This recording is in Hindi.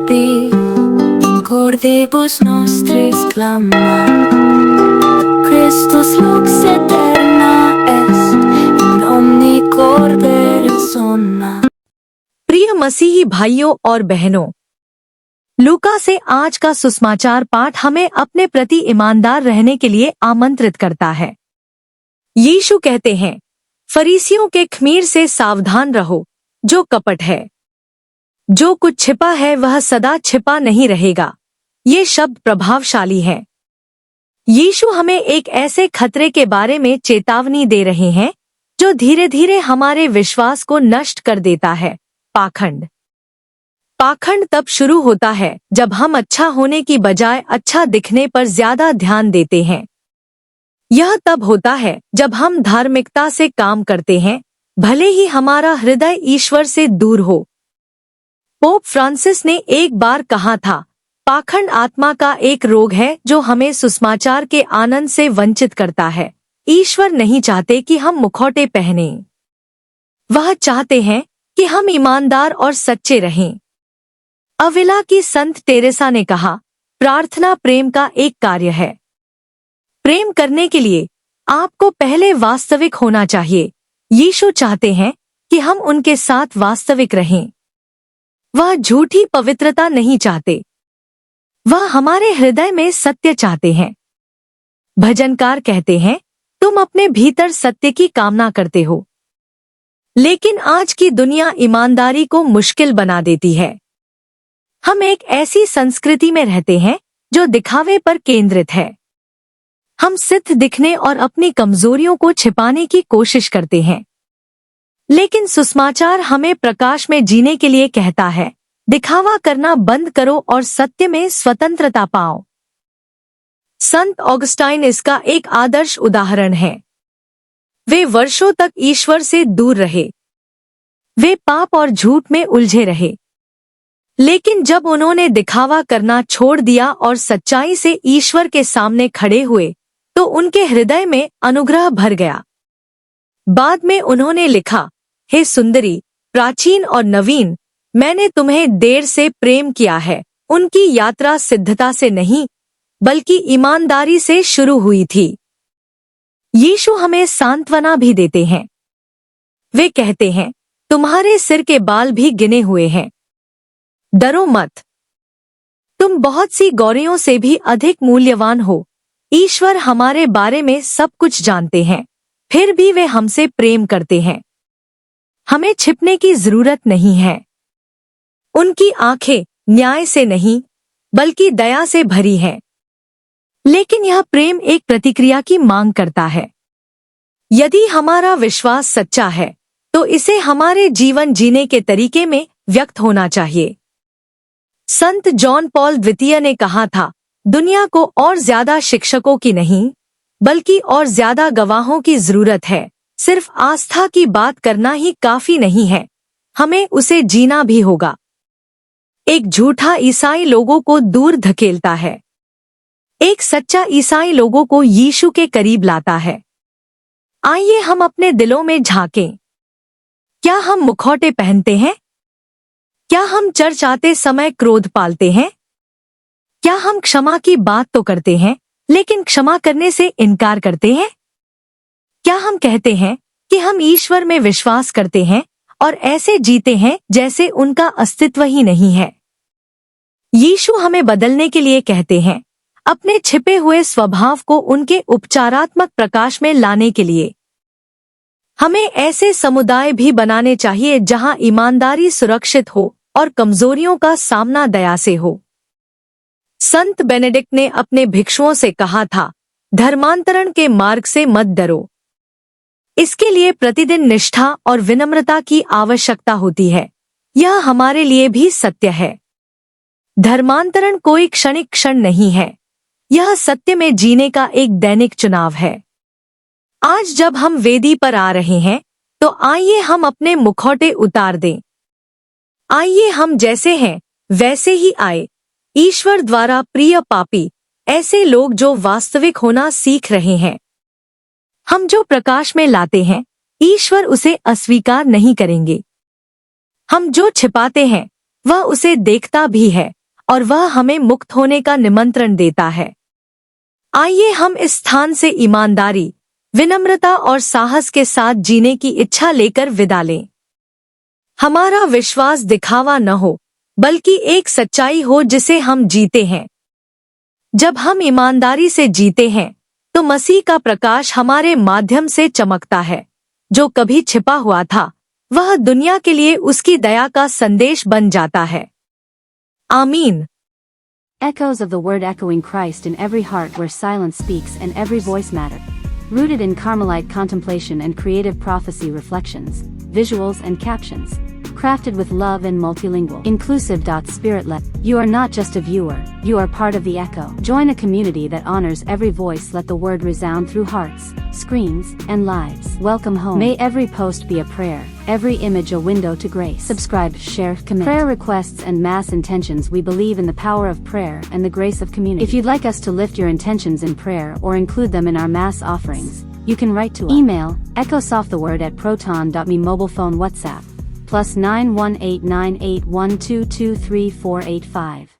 Pi, cordibus nostris clama, Christus lux eterna est, in omni corpore sonna। प्रिय मसीही भाइयों और बहनों, लूका से आज का सुसमाचार पाठ हमें अपने प्रति ईमानदार रहने के लिए आमंत्रित करता है। यीशु कहते हैं, फरीसियों के ख़मीर से सावधान रहो, जो कपट है। जो कुछ छिपा है वह सदा छिपा नहीं रहेगा। ये शब्द प्रभावशाली हैं। यीशु हमें एक ऐसे खतरे के बारे में चेतावनी दे रहे हैं जो धीरे धीरे हमारे विश्वास को नष्ट कर देता है। पाखंड। पाखंड तब शुरू होता है जब हम अच्छा होने की बजाय अच्छा दिखने पर ज्यादा ध्यान देते हैं। यह तब होता है जब हम धार्मिकता से काम करते हैं, भले ही हमारा हृदय ईश्वर से दूर हो। पोप फ्रांसिस ने एक बार कहा था, पाखंड आत्मा का एक रोग है जो हमें सुसमाचार के आनंद से वंचित करता है। ईश्वर नहीं चाहते कि हम मुखौटे पहनें। वह चाहते हैं कि हम ईमानदार और सच्चे रहें। अविला की संत तेरेसा ने कहा, प्रार्थना प्रेम का एक कार्य है। प्रेम करने के लिए आपको पहले वास्तविक होना चाहिए। यीशु चाहते हैं कि हम उनके साथ वास्तविक रहें। वह झूठी पवित्रता नहीं चाहते। वह हमारे हृदय में सत्य चाहते हैं। भजनकार कहते हैं, तुम अपने भीतर सत्य की कामना करते हो। लेकिन आज की दुनिया ईमानदारी को मुश्किल बना देती है। हम एक ऐसी संस्कृति में रहते हैं जो दिखावे पर केंद्रित है। हम सिद्ध दिखने और अपनी कमजोरियों को छिपाने की कोशिश करते हैं। लेकिन सुसमाचार हमें प्रकाश में जीने के लिए कहता है, दिखावा करना बंद करो और सत्य में स्वतंत्रता पाओ। संत ऑगस्टाइन इसका एक आदर्श उदाहरण है। वे वर्षों तक ईश्वर से दूर रहे। वे पाप और झूठ में उलझे रहे। लेकिन जब उन्होंने दिखावा करना छोड़ दिया और सच्चाई से ईश्वर के सामने खड़े हुए, तो उनके हृदय में अनुग्रह भर गया। बाद में उन्होंने लिखा, हे सुंदरी, प्राचीन और नवीन, मैंने तुम्हें देर से प्रेम किया है। उनकी यात्रा सिद्धता से नहीं, बल्कि ईमानदारी से शुरू हुई थी। यीशु हमें सांत्वना भी देते हैं। वे कहते हैं, तुम्हारे सिर के बाल भी गिने हुए हैं। डरो मत। तुम बहुत सी गौरियों से भी अधिक मूल्यवान हो। ईश्वर हमारे बारे में सब कुछ जानते हैं, फिर भी वे हमसे प्रेम करते हैं। हमें छिपने की जरूरत नहीं है। उनकी आंखें न्याय से नहीं, बल्कि दया से भरी हैं। लेकिन यह प्रेम एक प्रतिक्रिया की मांग करता है। यदि हमारा विश्वास सच्चा है, तो इसे हमारे जीवन जीने के तरीके में व्यक्त होना चाहिए। संत जॉन पॉल द्वितीय ने कहा था, दुनिया को और ज्यादा शिक्षकों की नहीं, बल्कि और ज्यादा गवाहों की जरूरत है। सिर्फ आस्था की बात करना ही काफी नहीं है, हमें उसे जीना भी होगा। एक झूठा ईसाई लोगों को दूर धकेलता है। एक सच्चा ईसाई लोगों को यीशु के करीब लाता है। आइए हम अपने दिलों में झांकें। क्या हम मुखौटे पहनते हैं? क्या हम चर्च आते समय क्रोध पालते हैं? क्या हम क्षमा की बात तो करते हैं, लेकिन क्षमा करने से इनकार करते हैं? क्या हम कहते हैं कि हम ईश्वर में विश्वास करते हैं और ऐसे जीते हैं जैसे उनका अस्तित्व ही नहीं है? यीशु हमें बदलने के लिए कहते हैं, अपने छिपे हुए स्वभाव को उनके उपचारात्मक प्रकाश में लाने के लिए। हमें ऐसे समुदाय भी बनाने चाहिए जहां ईमानदारी सुरक्षित हो और कमजोरियों का सामना दया से हो। संत बेनेडिक्ट ने अपने भिक्षुओं से कहा था, धर्मांतरण के मार्ग से मत डरो। इसके लिए प्रतिदिन निष्ठा और विनम्रता की आवश्यकता होती है। यह हमारे लिए भी सत्य है। धर्मांतरण कोई क्षणिक क्षण नहीं है। यह सत्य में जीने का एक दैनिक चुनाव है। आज जब हम वेदी पर आ रहे हैं, तो आइए हम अपने मुखौटे उतार दें। आइए हम जैसे हैं वैसे ही आए। ईश्वर द्वारा प्रिय पापी, ऐसे लोग जो वास्तविक होना सीख रहे हैं। हम जो प्रकाश में लाते हैं, ईश्वर उसे अस्वीकार नहीं करेंगे। हम जो छिपाते हैं, वह उसे देखता भी है और वह हमें मुक्त होने का निमंत्रण देता है। आइए हम इस स्थान से ईमानदारी, विनम्रता और साहस के साथ जीने की इच्छा लेकर विदा लें। हमारा विश्वास दिखावा न हो, बल्कि एक सच्चाई हो जिसे हम जीते हैं। जब हम ईमानदारी से जीते हैं, तो मसीह का प्रकाश हमारे माध्यम से चमकता है। जो कभी छिपा हुआ था, वह दुनिया के लिए उसकी दया का संदेश बन जाता है। आमीन। Echoes of the word echoing Christ in every heart where silence speaks and every voice matter. Rooted in Carmelite contemplation and creative prophecy reflections, visuals and captions. Crafted with love and multilingual. Inclusive. Spirit-led. You are not just a viewer, you are part of the echo. Join a community that honors every voice. Let the word resound through hearts, screens, and lives. Welcome home. May every post be a prayer, every image a window to grace. Subscribe, share, commit. Prayer requests and mass intentions. We believe in the power of prayer and the grace of community. If you'd like us to lift your intentions in prayer or include them in our mass offerings, you can write to us. Email, echosofttheword@proton.me. Mobile phone WhatsApp, +918981223485.